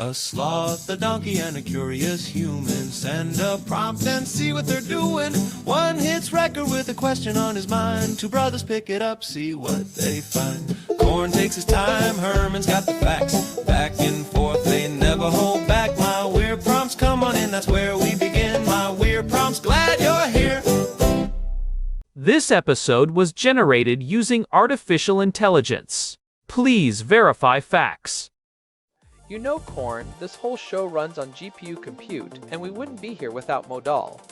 A sloth, a donkey, and a curious human. Send a prompt and see what they're doing. One hits record with a question on his mind. Two brothers pick it up, see what they find. Corn takes his time, Herman's got the facts. Back and forth, they never hold back. My weird prompts, come on in, that's where we begin. My weird prompts, glad you're here. This episode was generated using artificial intelligence. Please verify facts. You know, Corn, this whole show runs on GPU compute, and we wouldn't be here without Modal.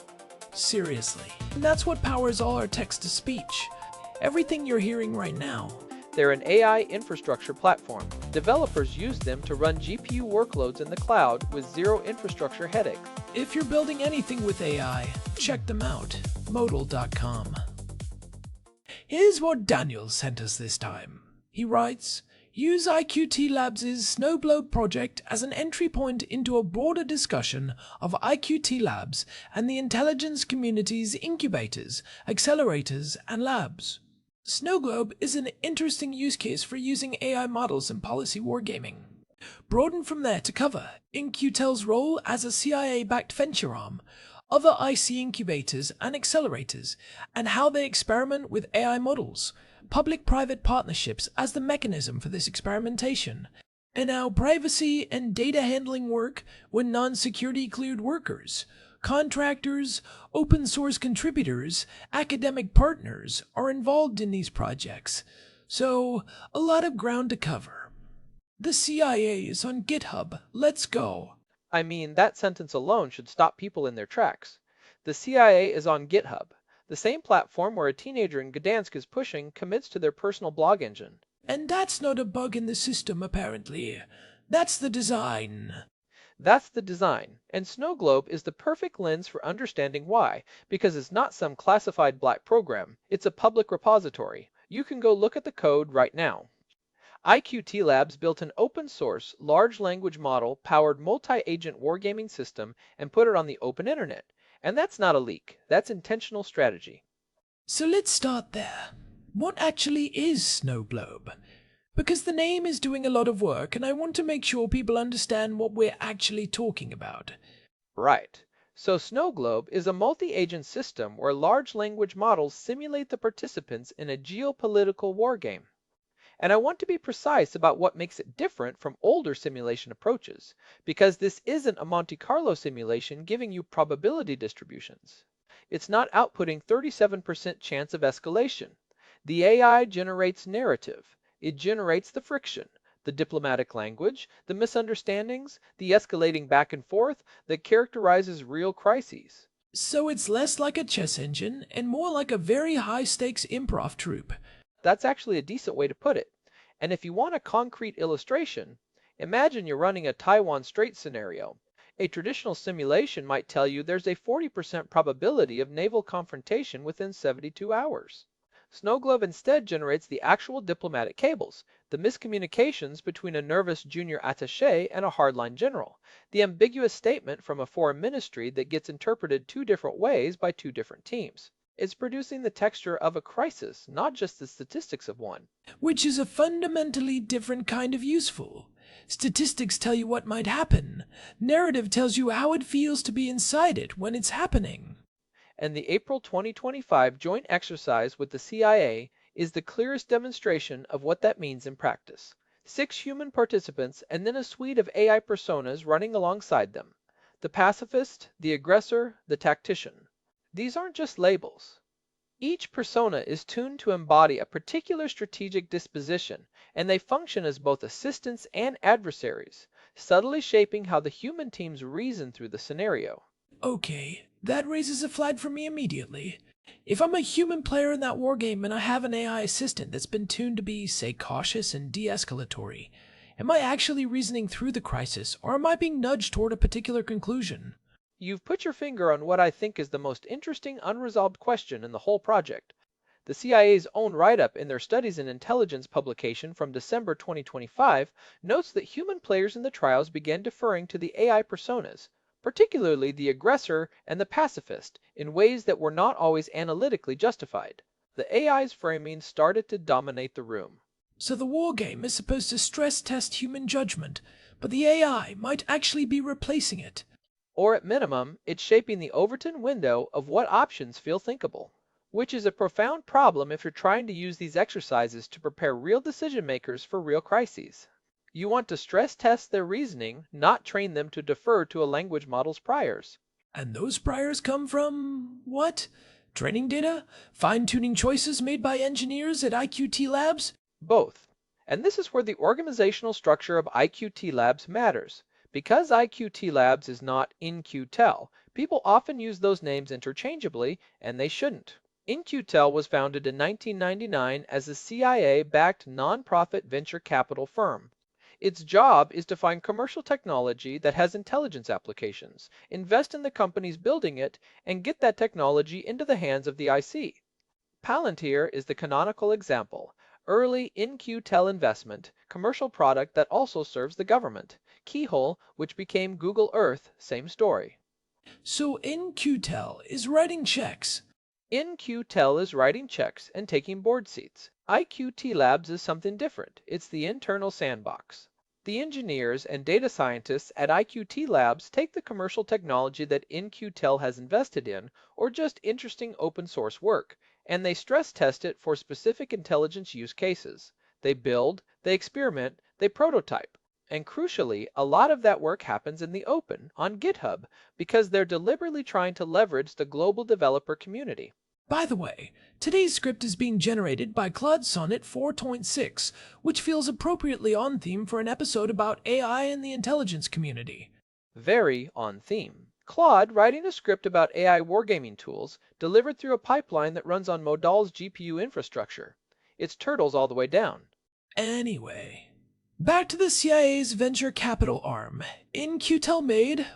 Seriously. And that's what powers all our text-to-speech. Everything you're hearing right now. They're an AI infrastructure platform. Developers use them to run GPU workloads in the cloud with zero infrastructure headaches. If you're building anything with AI, check them out. Modal.com. Here's what Daniel sent us this time. He writes, use IQT Labs' Snowglobe project as an entry point into a broader discussion of IQT Labs and the intelligence community's incubators, accelerators, and labs. Snowglobe is an interesting use case for using AI models in policy wargaming. Broaden from there to cover In-Q-Tel's role as a CIA-backed venture arm, other IC incubators and accelerators, and how they experiment with AI models, public-private partnerships as the mechanism for this experimentation, and how privacy and data handling work when non-security cleared workers, contractors, open-source contributors, academic partners are involved in these projects. So, a lot of ground to cover. The CIA is on GitHub. Let's go. I mean, that sentence alone should stop people in their tracks. The CIA is on GitHub, the same platform where a teenager in Gdansk is pushing commits to their personal blog engine. And that's not a bug in the system, apparently. That's the design. That's the design, and Snowglobe is the perfect lens for understanding why, because it's not some classified black program, it's a public repository. You can go look at the code right now. IQT Labs built an open-source, large language model-powered multi-agent wargaming system and put it on the open internet. And that's not a leak, that's intentional strategy. So let's start there. What actually is Snowglobe? Because the name is doing a lot of work and I want to make sure people understand what we're actually talking about. Right. So Snowglobe is a multi-agent system where large language models simulate the participants in a geopolitical wargame. And I want to be precise about what makes it different from older simulation approaches, because this isn't a Monte Carlo simulation giving you probability distributions. It's not outputting 37% chance of escalation. The AI generates narrative. It generates the friction, the diplomatic language, the misunderstandings, the escalating back and forth that characterizes real crises. So it's less like a chess engine and more like a very high-stakes improv troupe. That's actually a decent way to put it. And if you want a concrete illustration, imagine you're running a Taiwan Strait scenario. A traditional simulation might tell you there's a 40% probability of naval confrontation within 72 hours. Snowglobe instead generates the actual diplomatic cables, the miscommunications between a nervous junior attaché and a hardline general, the ambiguous statement from a foreign ministry that gets interpreted two different ways by two different teams. It's producing the texture of a crisis, not just the statistics of one. Which is a fundamentally different kind of useful. Statistics tell you what might happen. Narrative tells you how it feels to be inside it when it's happening. And the April 2025 joint exercise with the CIA is the clearest demonstration of what that means in practice. 6 human participants and then a suite of AI personas running alongside them. The pacifist, the aggressor, the tactician. These aren't just labels. Each persona is tuned to embody a particular strategic disposition, and they function as both assistants and adversaries, subtly shaping how the human teams reason through the scenario. Okay, that raises a flag for me immediately. If I'm a human player in that wargame and I have an AI assistant that's been tuned to be, say, cautious and de-escalatory, am I actually reasoning through the crisis, or am I being nudged toward a particular conclusion? You've put your finger on what I think is the most interesting unresolved question in the whole project. The CIA's own write-up in their Studies in Intelligence publication from December 2025 notes that human players in the trials began deferring to the AI personas, particularly the aggressor and the pacifist, in ways that were not always analytically justified. The AI's framing started to dominate the room. So the wargame is supposed to stress test human judgment, but the AI might actually be replacing it. Or at minimum, it's shaping the Overton window of what options feel thinkable, which is a profound problem if you're trying to use these exercises to prepare real decision makers for real crises. You want to stress test their reasoning, not train them to defer to a language model's priors. And those priors come from what? Training data? Fine-tuning choices made by engineers at IQT Labs? Both. And this is where the organizational structure of IQT Labs matters. Because IQT Labs is not In-Q-Tel, people often use those names interchangeably, and they shouldn't. In-Q-Tel was founded in 1999 as a CIA-backed nonprofit venture capital firm. Its job is to find commercial technology that has intelligence applications, invest in the companies building it, and get that technology into the hands of the IC. Palantir is the canonical example. Early In-Q-Tel investment, commercial product that also serves the government. Keyhole, which became Google Earth, same story. So In-Q-Tel is writing checks. In-Q-Tel is writing checks and taking board seats. IQT Labs is something different. It's the internal sandbox. The engineers and data scientists at IQT Labs take the commercial technology that In-Q-Tel has invested in, or just interesting open source work, and they stress test it for specific intelligence use cases. They build, they experiment, they prototype. And crucially, a lot of that work happens in the open, on GitHub, because they're deliberately trying to leverage the global developer community. By the way, today's script is being generated by Claude Sonnet 4.6, which feels appropriately on theme for an episode about AI and the intelligence community. Very on theme. Claude writing a script about AI wargaming tools delivered through a pipeline that runs on Modal's GPU infrastructure. It's turtles all the way down. Anyway, back to the CIA's venture capital arm. In-Q-Tel made,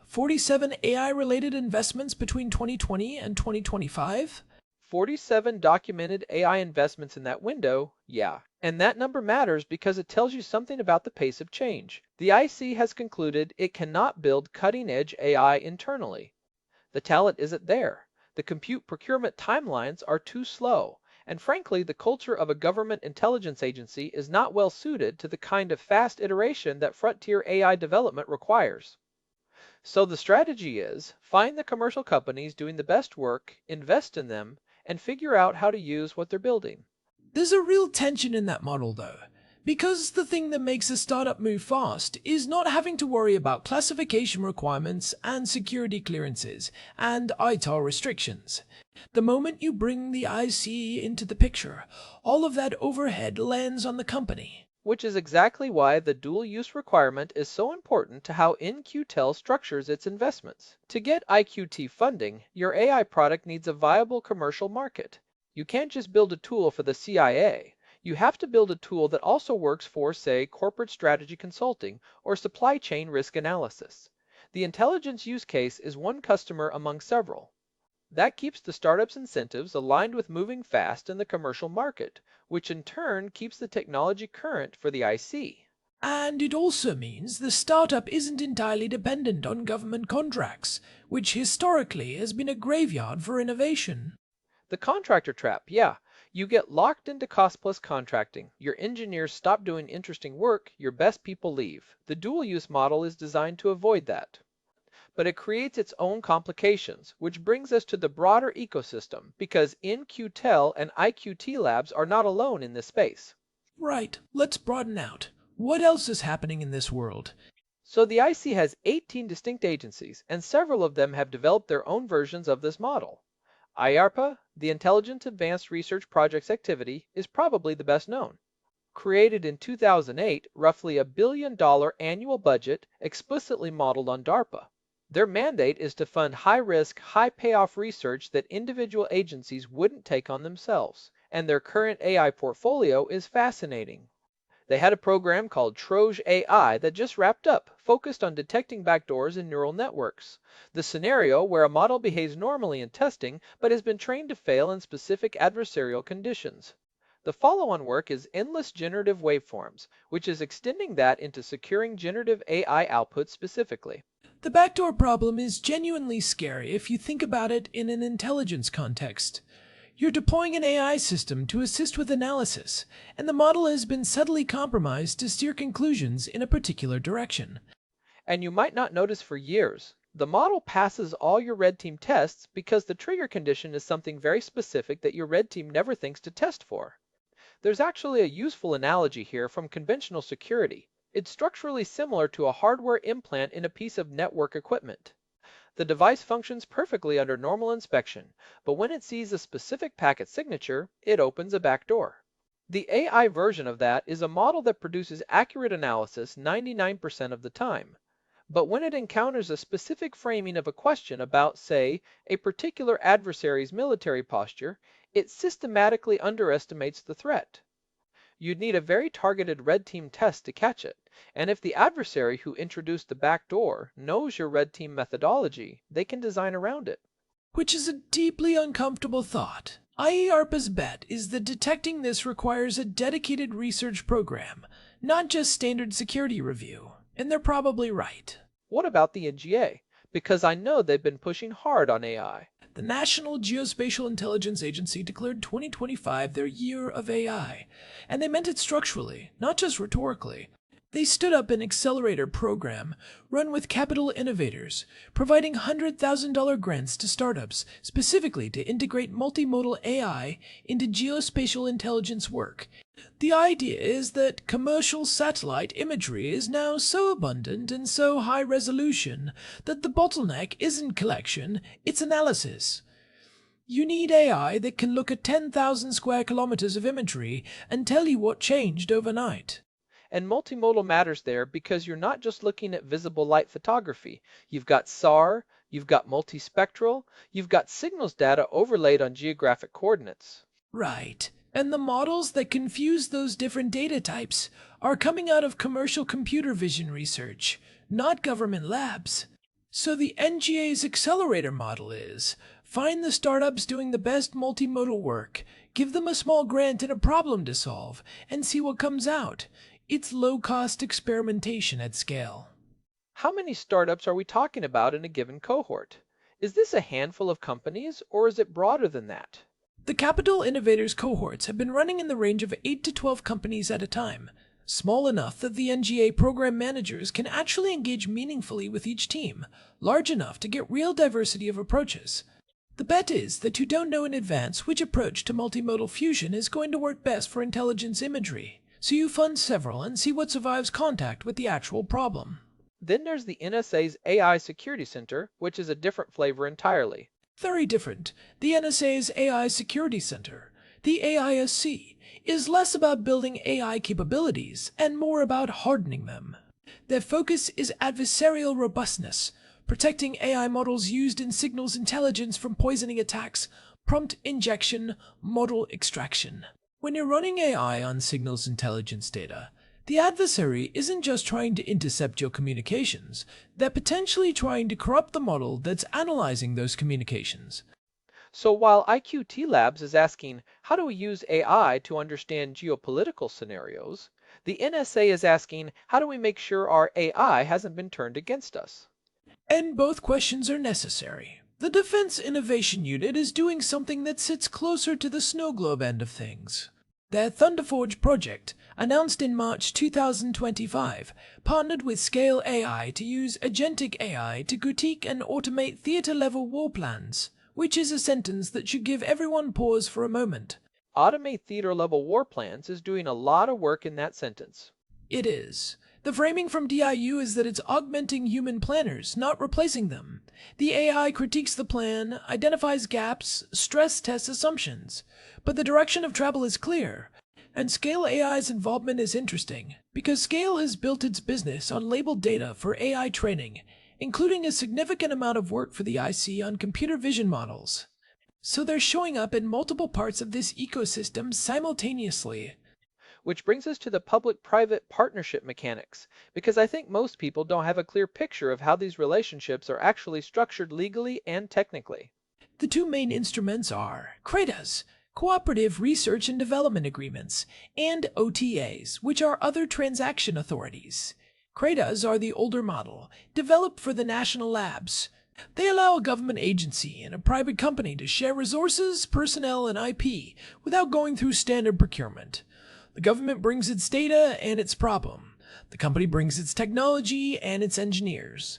47 AI-related investments between 2020 and 2025? 47 documented AI investments in that window, yeah. And that number matters because it tells you something about the pace of change. The IC has concluded it cannot build cutting-edge AI internally. The talent isn't there. The compute procurement timelines are too slow. And frankly, the culture of a government intelligence agency is not well suited to the kind of fast iteration that frontier AI development requires. So the strategy is, find the commercial companies doing the best work, invest in them, and figure out how to use what they're building. There's a real tension in that model, though, because the thing that makes a startup move fast is not having to worry about classification requirements and security clearances and ITAR restrictions. The moment you bring the IC into the picture, all of that overhead lands on the company. Which is exactly why the dual-use requirement is so important to how In-Q-Tel structures its investments. To get IQT funding, your AI product needs a viable commercial market. You can't just build a tool for the CIA. You have to build a tool that also works for, say, corporate strategy consulting or supply chain risk analysis. The intelligence use case is one customer among several. That keeps the startup's incentives aligned with moving fast in the commercial market, which in turn keeps the technology current for the IC. And it also means the startup isn't entirely dependent on government contracts, which historically has been a graveyard for innovation. The contractor trap, yeah. You get locked into cost-plus contracting. Your engineers stop doing interesting work, your best people leave. The dual-use model is designed to avoid that. But it creates its own complications, which brings us to the broader ecosystem, because In-Q-Tel and IQT Labs are not alone in this space. Right, let's broaden out. What else is happening in this world? So the IC has 18 distinct agencies, and several of them have developed their own versions of this model. IARPA, the Intelligent Advanced Research Projects Activity, is probably the best known. Created in 2008, roughly $1 billion annual budget explicitly modeled on DARPA. Their mandate is to fund high-risk, high-payoff research that individual agencies wouldn't take on themselves, and their current AI portfolio is fascinating. They had a program called Troj AI that just wrapped up, focused on detecting backdoors in neural networks. The scenario where a model behaves normally in testing, but has been trained to fail in specific adversarial conditions. The follow-on work is endless generative waveforms, which is extending that into securing generative AI output specifically. The backdoor problem is genuinely scary if you think about it in an intelligence context. You're deploying an AI system to assist with analysis, and the model has been subtly compromised to steer conclusions in a particular direction. And you might not notice for years. The model passes all your red team tests because the trigger condition is something very specific that your red team never thinks to test for. There's actually a useful analogy here from conventional security. It's structurally similar to a hardware implant in a piece of network equipment. The device functions perfectly under normal inspection, but when it sees a specific packet signature, it opens a backdoor. The AI version of that is a model that produces accurate analysis 99% of the time. But when it encounters a specific framing of a question about, say, a particular adversary's military posture, it systematically underestimates the threat. You'd need a very targeted red team test to catch it, and if the adversary who introduced the backdoor knows your red team methodology, they can design around it. Which is a deeply uncomfortable thought. IARPA's bet is that detecting this requires a dedicated research program, not just standard security review, and they're probably right. What about the NGA? Because I know they've been pushing hard on AI. The National Geospatial Intelligence Agency declared 2025 their year of AI, and they meant it structurally, not just rhetorically. They stood up an accelerator program run with Capital Innovators, providing $100,000 grants to startups specifically to integrate multimodal AI into geospatial intelligence work. The idea is that commercial satellite imagery is now so abundant and so high resolution that the bottleneck isn't collection, it's analysis. You need AI that can look at 10,000 square kilometers of imagery and tell you what changed overnight. And multimodal matters there because you're not just looking at visible light photography. You've got SAR, you've got multispectral, you've got signals data overlaid on geographic coordinates. Right. And the models that confuse those different data types are coming out of commercial computer vision research, not government labs. So the NGA's accelerator model is, find the startups doing the best multimodal work, give them a small grant and a problem to solve, and see what comes out. It's low-cost experimentation at scale. How many startups are we talking about in a given cohort? Is this a handful of companies, or is it broader than that? The Capital Innovators cohorts have been running in the range of 8 to 12 companies at a time, small enough that the NGA program managers can actually engage meaningfully with each team, large enough to get real diversity of approaches. The bet is that you don't know in advance which approach to multimodal fusion is going to work best for intelligence imagery. So you fund several and see what survives contact with the actual problem. Then there's the NSA's AI Security Center, which is a different flavor entirely. Very different. The NSA's AI Security Center, the AISC, is less about building AI capabilities and more about hardening them. Their focus is adversarial robustness, protecting AI models used in signals intelligence from poisoning attacks, prompt injection, model extraction. When you're running AI on signals intelligence data, the adversary isn't just trying to intercept your communications, they're potentially trying to corrupt the model that's analyzing those communications. So while IQT Labs is asking, how do we use AI to understand geopolitical scenarios, the NSA is asking, how do we make sure our AI hasn't been turned against us? And both questions are necessary. The Defense Innovation Unit is doing something that sits closer to the Snowglobe end of things. Their Thunderforge project, announced in March 2025, partnered with Scale AI to use agentic AI to critique and automate theater-level war plans, which is a sentence that should give everyone pause for a moment. Automate theater-level war plans is doing a lot of work in that sentence. It is. The framing from DIU is that it's augmenting human planners, not replacing them. The AI critiques the plan, identifies gaps, stress tests assumptions. But the direction of travel is clear. And Scale AI's involvement is interesting, because Scale has built its business on labeled data for AI training, including a significant amount of work for the IC on computer vision models. So they're showing up in multiple parts of this ecosystem simultaneously. Which brings us to the public-private partnership mechanics, because I think most people don't have a clear picture of how these relationships are actually structured legally and technically. The two main instruments are CRADAs, Cooperative Research and Development Agreements, and OTAs, which are other transaction authorities. CRADAs are the older model, developed for the national labs. They allow a government agency and a private company to share resources, personnel, and IP without going through standard procurement. The government brings its data and its problem. The company brings its technology and its engineers.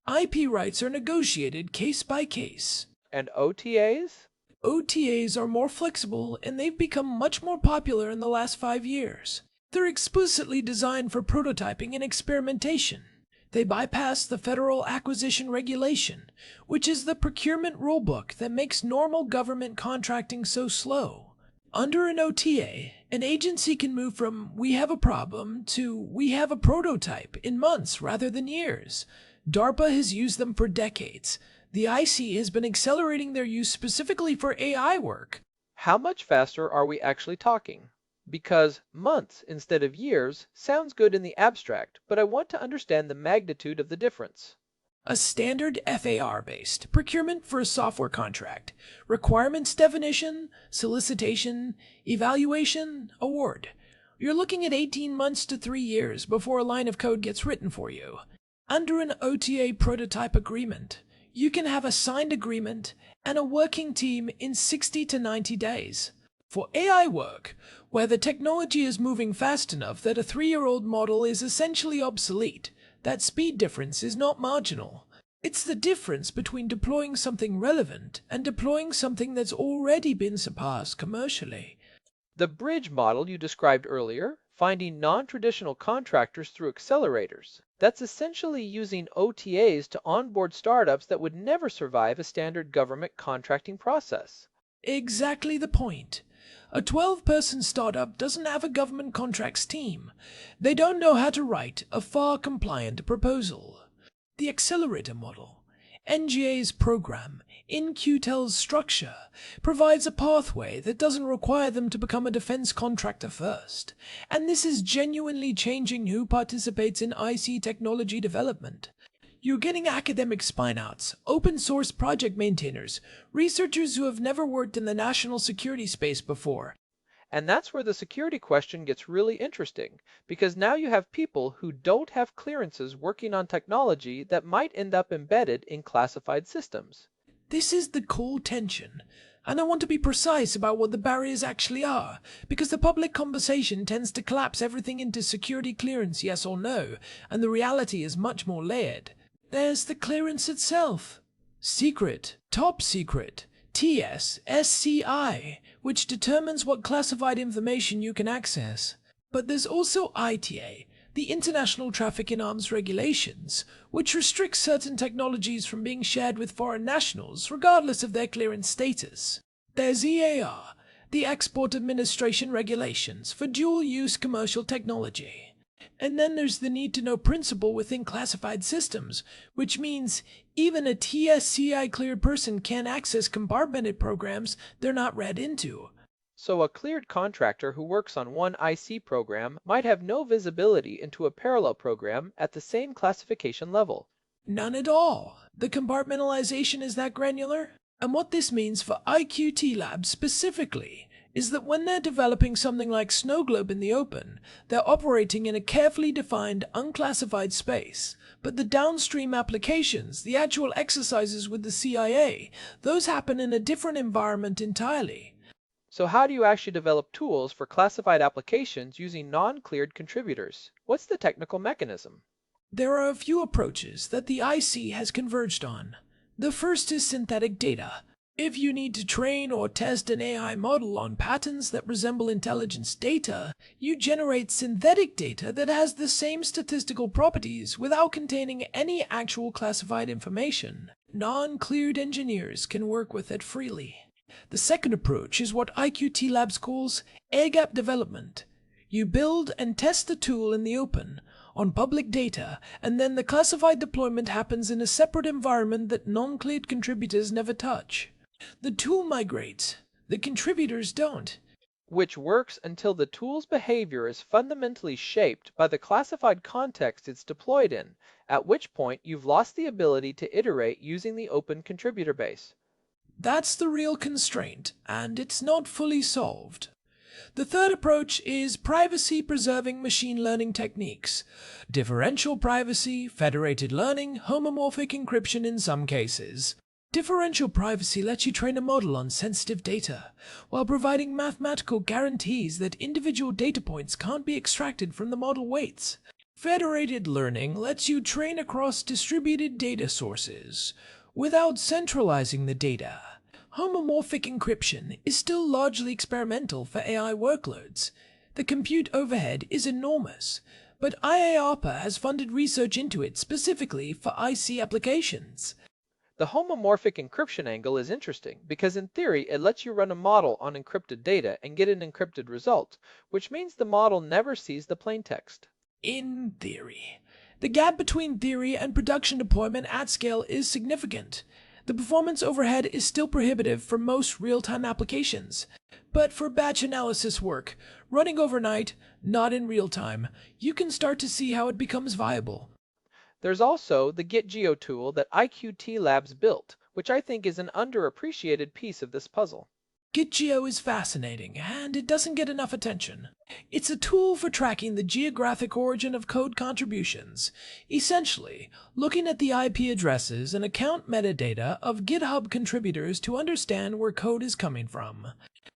IP rights are negotiated case by case. And OTAs? OTAs are more flexible and they've become much more popular in the last 5 years. They're explicitly designed for prototyping and experimentation. They bypass the Federal Acquisition Regulation, which is the procurement rulebook that makes normal government contracting so slow. Under an OTA, an agency can move from "we have a problem" to "we have a prototype" in months rather than years. DARPA has used them for decades. The IC has been accelerating their use specifically for AI work. How much faster are we actually talking? Because months instead of years sounds good in the abstract, but I want to understand the magnitude of the difference. A standard FAR-based procurement for a software contract. Requirements definition, solicitation, evaluation, award. You're looking at 18 months to 3 years before a line of code gets written for you. Under an OTA prototype agreement, you can have a signed agreement and a working team in 60 to 90 days. For AI work, where the technology is moving fast enough that a 3-year-old model is essentially obsolete, that speed difference is not marginal. It's the difference between deploying something relevant and deploying something that's already been surpassed commercially. The bridge model you described earlier, finding non-traditional contractors through accelerators, that's essentially using OTAs to onboard startups that would never survive a standard government contracting process. Exactly the point. A 12-person startup doesn't have a government contracts team. They don't know how to write a FAR-compliant proposal. The accelerator model, NGA's program, In-Q-Tel's structure, provides a pathway that doesn't require them to become a defense contractor first. And this is genuinely changing who participates in IC technology development. You're getting academic spinouts, open source project maintainers, researchers who have never worked in the national security space before. And that's where the security question gets really interesting, because now you have people who don't have clearances working on technology that might end up embedded in classified systems. This is the core tension, and I want to be precise about what the barriers actually are, because the public conversation tends to collapse everything into security clearance yes or no, and the reality is much more layered. There's the clearance itself. Secret, top secret, TS, SCI, which determines what classified information you can access. But there's also ITA, the International Traffic in Arms Regulations, which restricts certain technologies from being shared with foreign nationals regardless of their clearance status. There's EAR, the Export Administration Regulations for dual-use commercial technology. And then there's the need-to-know principle within classified systems, which means even a TSCI-cleared person can't access compartmented programs they're not read into. So a cleared contractor who works on one IC program might have no visibility into a parallel program at the same classification level. None at all. The compartmentalization is that granular. And what this means for IQT Labs specifically is that when they're developing something like Snowglobe in the open, they're operating in a carefully defined, unclassified space. But the downstream applications, the actual exercises with the CIA, those happen in a different environment entirely. So how do you actually develop tools for classified applications using non-cleared contributors? What's the technical mechanism? There are a few approaches that the IC has converged on. The first is synthetic data. If you need to train or test an AI model on patterns that resemble intelligence data, you generate synthetic data that has the same statistical properties without containing any actual classified information. Non-cleared engineers can work with it freely. The second approach is what IQT Labs calls air-gap development. You build and test the tool in the open, on public data, and then the classified deployment happens in a separate environment that non-cleared contributors never touch. The tool migrates, the contributors don't. Which works until the tool's behavior is fundamentally shaped by the classified context it's deployed in, at which point you've lost the ability to iterate using the open contributor base. That's the real constraint, and it's not fully solved. The third approach is privacy-preserving machine learning techniques. Differential privacy, federated learning, homomorphic encryption in some cases. Differential privacy lets you train a model on sensitive data, while providing mathematical guarantees that individual data points can't be extracted from the model weights. Federated learning lets you train across distributed data sources, without centralizing the data. Homomorphic encryption is still largely experimental for AI workloads. The compute overhead is enormous, but IARPA has funded research into it specifically for IC applications. The homomorphic encryption angle is interesting because in theory it lets you run a model on encrypted data and get an encrypted result, which means the model never sees the plaintext. In theory. The gap between theory and production deployment at scale is significant. The performance overhead is still prohibitive for most real-time applications. But for batch analysis work, running overnight, not in real time, you can start to see how it becomes viable. There's also the GitGeo tool that IQT Labs built, which I think is an underappreciated piece of this puzzle. GitGeo is fascinating, and it doesn't get enough attention. It's a tool for tracking the geographic origin of code contributions, essentially looking at the IP addresses and account metadata of GitHub contributors to understand where code is coming from.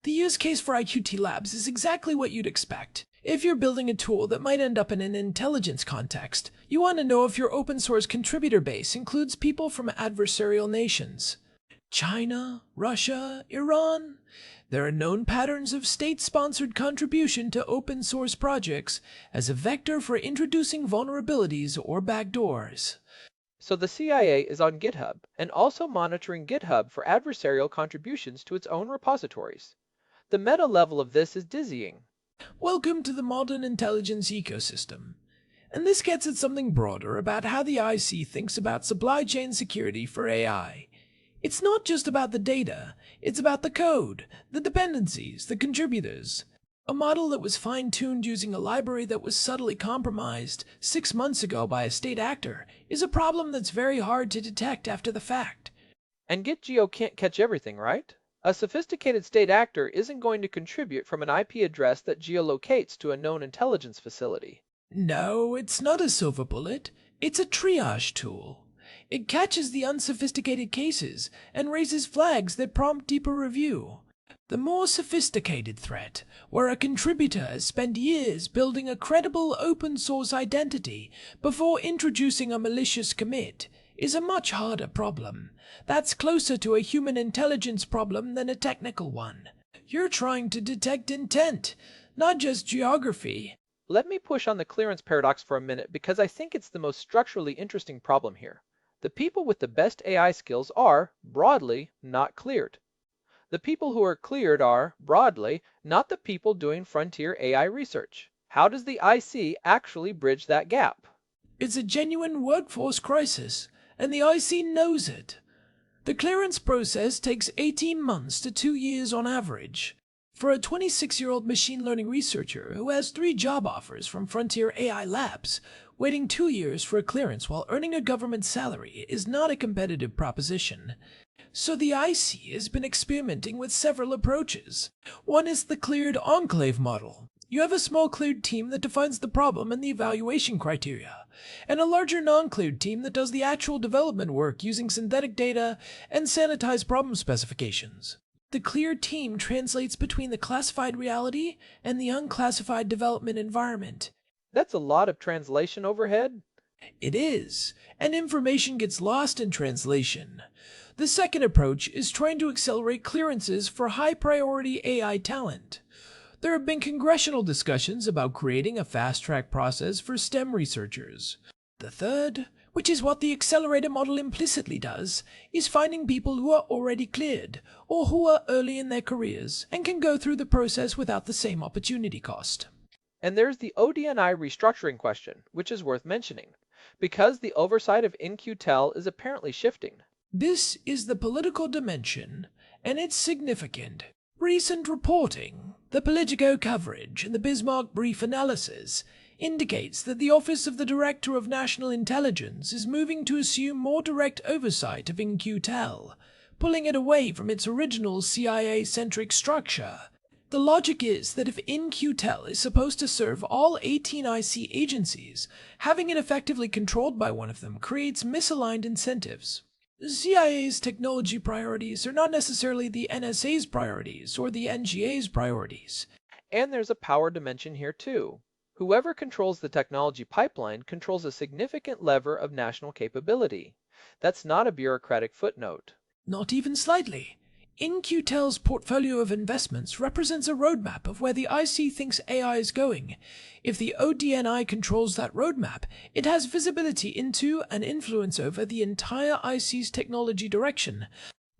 The use case for IQT Labs is exactly what you'd expect. If you're building a tool that might end up in an intelligence context, you want to know if your open source contributor base includes people from adversarial nations. China, Russia, Iran. There are known patterns of state-sponsored contribution to open source projects as a vector for introducing vulnerabilities or backdoors. So the CIA is on GitHub and also monitoring GitHub for adversarial contributions to its own repositories. The meta level of this is dizzying. Welcome to the modern intelligence ecosystem. And this gets at something broader about how the IC thinks about supply chain security for AI. It's not just about the data, it's about the code, the dependencies, the contributors. A model that was fine-tuned using a library that was subtly compromised 6 months ago by a state actor is a problem that's very hard to detect after the fact. And GitGeo can't catch everything, right? A sophisticated state actor isn't going to contribute from an IP address that geolocates to a known intelligence facility. No, it's not a silver bullet. It's a triage tool. It catches the unsophisticated cases and raises flags that prompt deeper review. The more sophisticated threat, where a contributor has spent years building a credible open source identity before introducing a malicious commit, is a much harder problem. That's closer to a human intelligence problem than a technical one. You're trying to detect intent, not just geography. Let me push on the clearance paradox for a minute because I think it's the most structurally interesting problem here. The people with the best AI skills are, broadly, not cleared. The people who are cleared are, broadly, not the people doing frontier AI research. How does the IC actually bridge that gap? It's a genuine workforce crisis, and the IC knows it. The clearance process takes 18 months to 2 years on average. For a 26-year-old machine learning researcher who has 3 job offers from Frontier AI Labs, waiting 2 years for a clearance while earning a government salary is not a competitive proposition. So the IC has been experimenting with several approaches. One is the cleared enclave model. You have a small cleared team that defines the problem and the evaluation criteria, and a larger non-cleared team that does the actual development work using synthetic data and sanitized problem specifications. The cleared team translates between the classified reality and the unclassified development environment. That's a lot of translation overhead. It is, and information gets lost in translation. The second approach is trying to accelerate clearances for high-priority AI talent. There have been congressional discussions about creating a fast-track process for STEM researchers. The third, which is what the accelerator model implicitly does, is finding people who are already cleared, or who are early in their careers, and can go through the process without the same opportunity cost. And there's the OD&I restructuring question, which is worth mentioning, because the oversight of In-Q-Tel is apparently shifting. This is the political dimension, and it's significant. Recent reporting, the Politico coverage, and the Bismarck brief analysis indicates that the Office of the Director of National Intelligence is moving to assume more direct oversight of In-Q-Tel, pulling it away from its original CIA-centric structure. The logic is that if In-Q-Tel is supposed to serve all 18 IC agencies, having it effectively controlled by one of them creates misaligned incentives. The CIA's technology priorities are not necessarily the NSA's priorities or the NGA's priorities. And there's a power dimension here too. Whoever controls the technology pipeline controls a significant lever of national capability. That's not a bureaucratic footnote. Not even slightly. In-Q-Tel's portfolio of investments represents a roadmap of where the IC thinks AI is going. If the ODNI controls that roadmap, it has visibility into and influence over the entire IC's technology direction.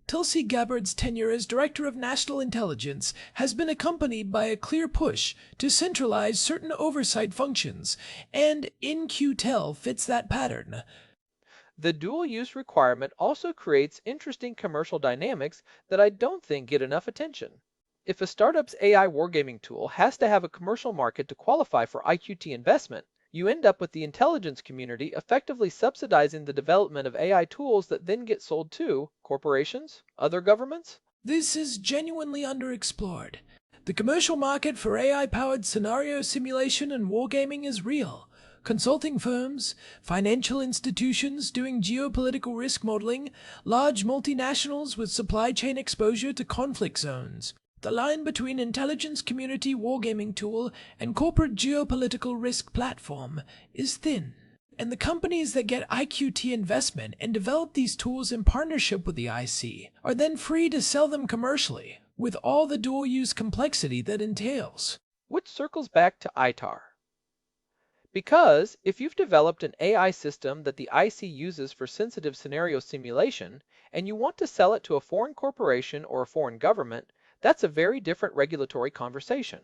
Tulsi Gabbard's tenure as Director of National Intelligence has been accompanied by a clear push to centralize certain oversight functions, and In-Q-Tel fits that pattern. The dual use requirement also creates interesting commercial dynamics that I don't think get enough attention. If a startup's AI wargaming tool has to have a commercial market to qualify for IQT investment, you end up with the intelligence community effectively subsidizing the development of AI tools that then get sold to corporations, other governments. This is genuinely underexplored. The commercial market for AI-powered scenario simulation and wargaming is real. Consulting firms, financial institutions doing geopolitical risk modeling, large multinationals with supply chain exposure to conflict zones. The line between intelligence community wargaming tool and corporate geopolitical risk platform is thin. And the companies that get IQT investment and develop these tools in partnership with the IC are then free to sell them commercially, with all the dual-use complexity that entails. Which circles back to ITAR. Because if you've developed an AI system that the IC uses for sensitive scenario simulation, and you want to sell it to a foreign corporation or a foreign government, that's a very different regulatory conversation.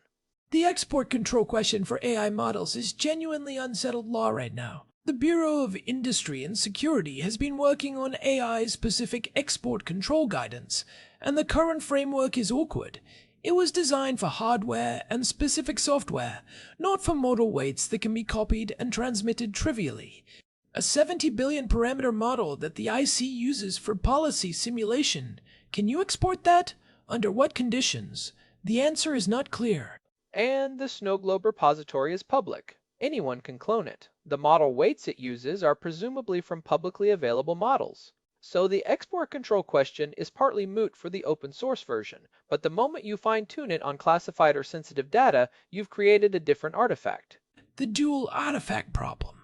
The export control question for AI models is genuinely unsettled law right now. The Bureau of Industry and Security has been working on AI-specific export control guidance, and the current framework is awkward. It was designed for hardware and specific software, not for model weights that can be copied and transmitted trivially. A 70 billion parameter model that the IC uses for policy simulation, can you export that? Under what conditions? The answer is not clear. And the Snowglobe repository is public. Anyone can clone it. The model weights it uses are presumably from publicly available models. So the export control question is partly moot for the open source version, but the moment you fine-tune it on classified or sensitive data, you've created a different artifact. The dual artifact problem.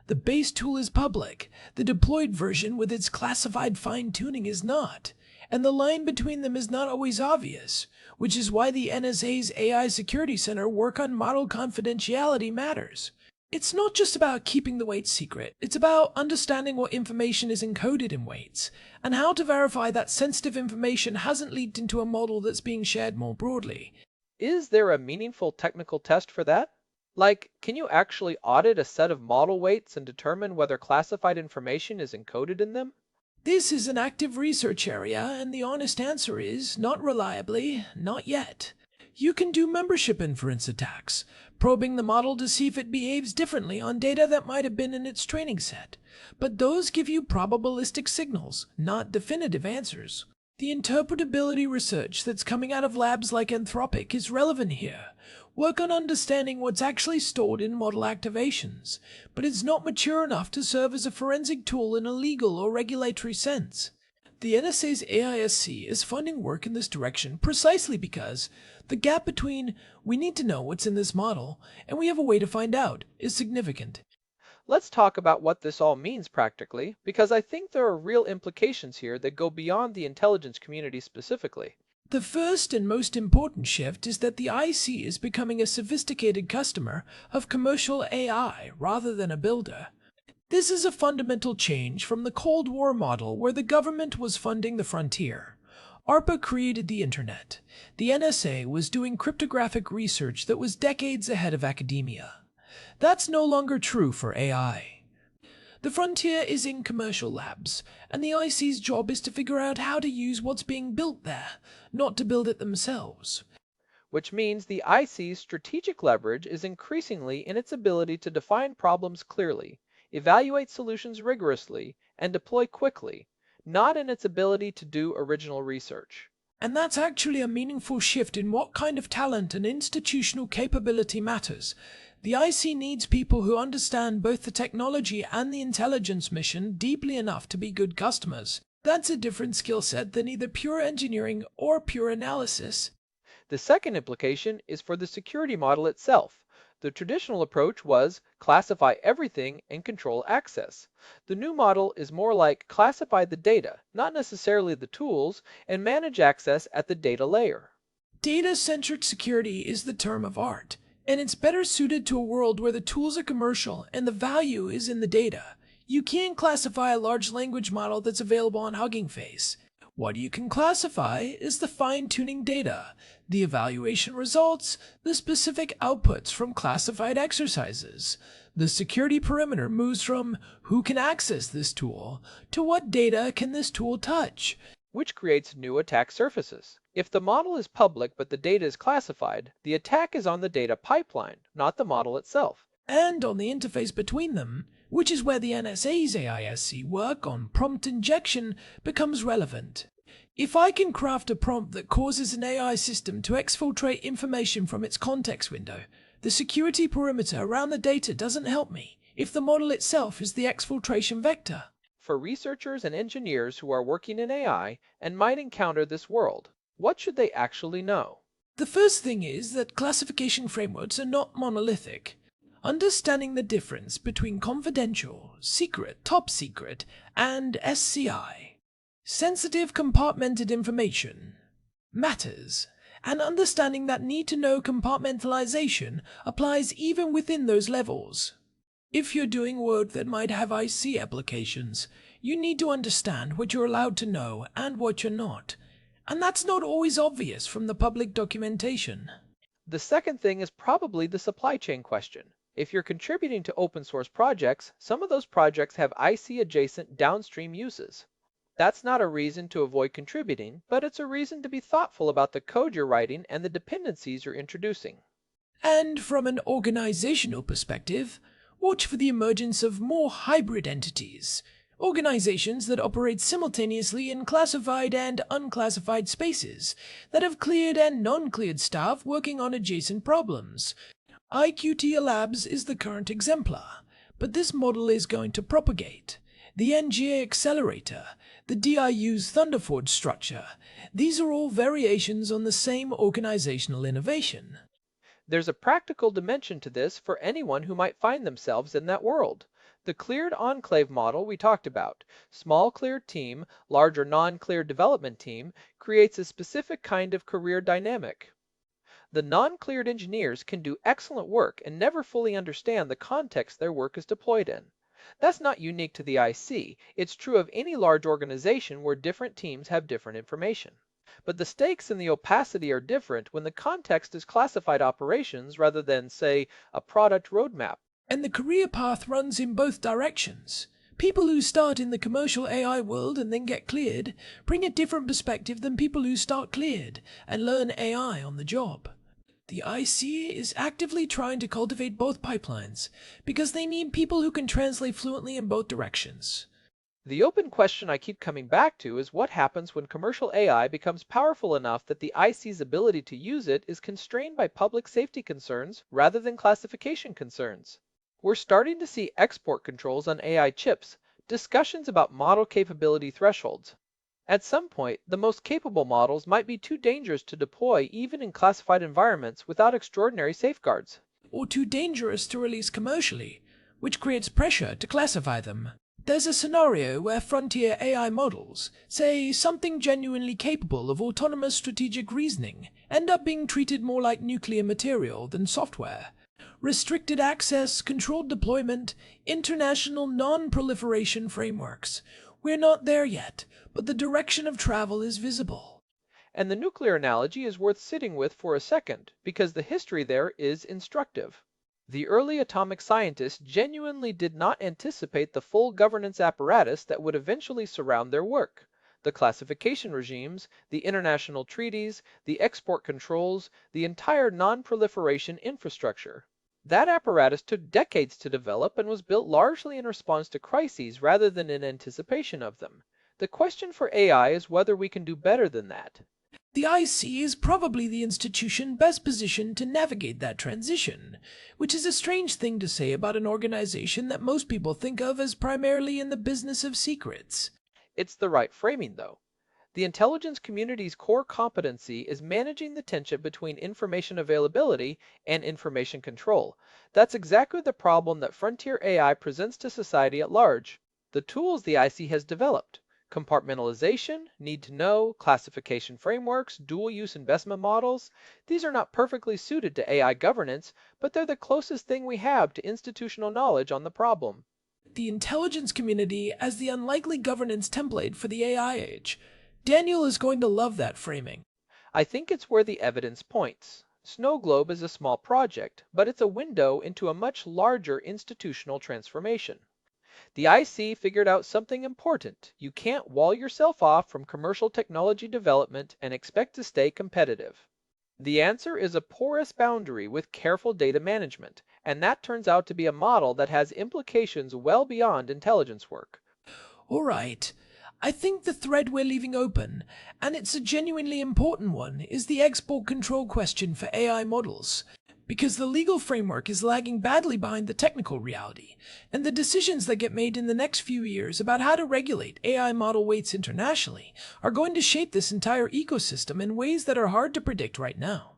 The base tool is public, the deployed version with its classified fine-tuning is not, and the line between them is not always obvious, which is why the NSA's AI Security Center work on model confidentiality matters. It's not just about keeping the weights secret, it's about understanding what information is encoded in weights, and how to verify that sensitive information hasn't leaked into a model that's being shared more broadly. Is there a meaningful technical test for that? Like, can you actually audit a set of model weights and determine whether classified information is encoded in them? This is an active research area, and the honest answer is, not reliably, not yet. You can do membership inference attacks, probing the model to see if it behaves differently on data that might have been in its training set. But those give you probabilistic signals, not definitive answers. The interpretability research that's coming out of labs like Anthropic is relevant here. Work on understanding what's actually stored in model activations, but it's not mature enough to serve as a forensic tool in a legal or regulatory sense. The NSA's AISC is funding work in this direction precisely because the gap between we need to know what's in this model and we have a way to find out is significant. Let's talk about what this all means practically, because I think there are real implications here that go beyond the intelligence community specifically. The first and most important shift is that the IC is becoming a sophisticated customer of commercial AI rather than a builder. This is a fundamental change from the Cold War model where the government was funding the frontier. IARPA created the internet. The NSA was doing cryptographic research that was decades ahead of academia. That's no longer true for AI. The frontier is in commercial labs, and the IC's job is to figure out how to use what's being built there, not to build it themselves. Which means the IC's strategic leverage is increasingly in its ability to define problems clearly, evaluate solutions rigorously, and deploy quickly, not in its ability to do original research. And that's actually a meaningful shift in what kind of talent and institutional capability matters. The IC needs people who understand both the technology and the intelligence mission deeply enough to be good customers. That's a different skill set than either pure engineering or pure analysis. The second implication is for the security model itself. The traditional approach was classify everything and control access. The new model is more like classify the data, not necessarily the tools, and manage access at the data layer. Data-centric security is the term of art, and it's better suited to a world where the tools are commercial and the value is in the data. You can't classify a large language model that's available on Hugging Face. What you can classify is the fine-tuning data, the evaluation results, the specific outputs from classified exercises. The security perimeter moves from who can access this tool to what data can this tool touch, which creates new attack surfaces. If the model is public but the data is classified, the attack is on the data pipeline, not the model itself. and on the interface between them, which is where the NSA's AISC work on prompt injection becomes relevant. If I can craft a prompt that causes an AI system to exfiltrate information from its context window, the security perimeter around the data doesn't help me if the model itself is the exfiltration vector. For researchers and engineers who are working in AI and might encounter this world, what should they actually know? The first thing is that classification frameworks are not monolithic. Understanding the difference between confidential, secret, top secret, and SCI, sensitive compartmented information, matters, and understanding that need-to-know compartmentalization applies even within those levels. If you're doing work that might have IC applications, you need to understand what you're allowed to know and what you're not, and that's not always obvious from the public documentation. The second thing is probably the supply chain question. If you're contributing to open source projects, some of those projects have IC adjacent downstream uses. That's not a reason to avoid contributing, but it's a reason to be thoughtful about the code you're writing and the dependencies you're introducing. And from an organizational perspective, watch for the emergence of more hybrid entities, organizations that operate simultaneously in classified and unclassified spaces, that have cleared and non-cleared staff working on adjacent problems. IQT Labs is the current exemplar, but this model is going to propagate. The NGA accelerator, the DIU's Thunderforge structure, these are all variations on the same organizational innovation. There's a practical dimension to this for anyone who might find themselves in that world. The cleared enclave model we talked about, small cleared team, larger non-cleared development team, creates a specific kind of career dynamic. The non-cleared engineers can do excellent work and never fully understand the context their work is deployed in. That's not unique to the IC, it's true of any large organization where different teams have different information. But the stakes and the opacity are different when the context is classified operations rather than, say, a product roadmap. And the career path runs in both directions. People who start in the commercial AI world and then get cleared bring a different perspective than people who start cleared and learn AI on the job. The IC is actively trying to cultivate both pipelines because they need people who can translate fluently in both directions. The open question I keep coming back to is what happens when commercial AI becomes powerful enough that the IC's ability to use it is constrained by public safety concerns rather than classification concerns. We're starting to see export controls on AI chips, discussions about model capability thresholds. At some point, the most capable models might be too dangerous to deploy even in classified environments without extraordinary safeguards. Or too dangerous to release commercially, which creates pressure to classify them. There's a scenario where frontier AI models, say something genuinely capable of autonomous strategic reasoning, end up being treated more like nuclear material than software. Restricted access, controlled deployment, international non-proliferation frameworks. We're not there yet, but the direction of travel is visible. And the nuclear analogy is worth sitting with for a second, because the history there is instructive. The early atomic scientists genuinely did not anticipate the full governance apparatus that would eventually surround their work. The classification regimes, the international treaties, the export controls, the entire non-proliferation infrastructure. That apparatus took decades to develop and was built largely in response to crises rather than in anticipation of them. The question for AI is whether we can do better than that. The IC is probably the institution best positioned to navigate that transition, which is a strange thing to say about an organization that most people think of as primarily in the business of secrets. It's the right framing, though. The intelligence community's core competency is managing the tension between information availability and information control. That's exactly the problem that frontier AI presents to society at large. The tools the IC has developed, compartmentalization, need to know, classification frameworks, dual use investment models, these are not perfectly suited to AI governance, but they're the closest thing we have to institutional knowledge on the problem. The intelligence community as the unlikely governance template for the AI age. Daniel is going to love that framing. I think it's where the evidence points. Snowglobe is a small project, but it's a window into a much larger institutional transformation. The IC figured out something important. You can't wall yourself off from commercial technology development and expect to stay competitive. The answer is a porous boundary with careful data management, and that turns out to be a model that has implications well beyond intelligence work. All right. I think the thread we're leaving open, and it's a genuinely important one, is the export control question for AI models. Because the legal framework is lagging badly behind the technical reality, and the decisions that get made in the next few years about how to regulate AI model weights internationally are going to shape this entire ecosystem in ways that are hard to predict right now.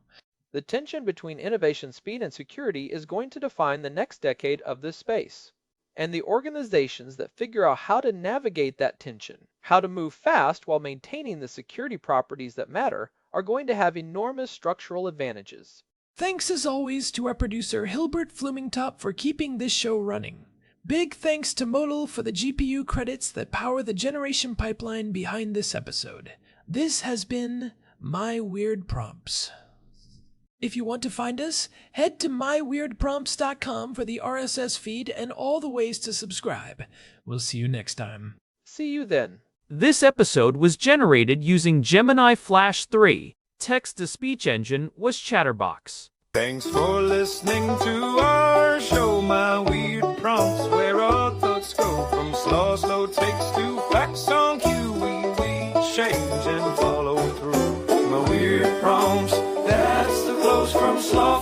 The tension between innovation speed and security is going to define the next decade of this space. And the organizations that figure out how to navigate that tension, how to move fast while maintaining the security properties that matter, are going to have enormous structural advantages. Thanks as always to our producer Hilbert Flumingtop for keeping this show running. Big thanks to Modal for the GPU credits that power the generation pipeline behind this episode. This has been My Weird Prompts. If you want to find us, head to myweirdprompts.com for the RSS feed and all the ways to subscribe. We'll see you next time. See you then. This episode was generated using Gemini Flash 3. Text-to-speech engine was Chatterbox. Thanks for listening to our show, My Weird Prompts, where our thoughts go from slow takes to facts on cue. We change and follow through. My Weird Prompts, that's the flows from sloth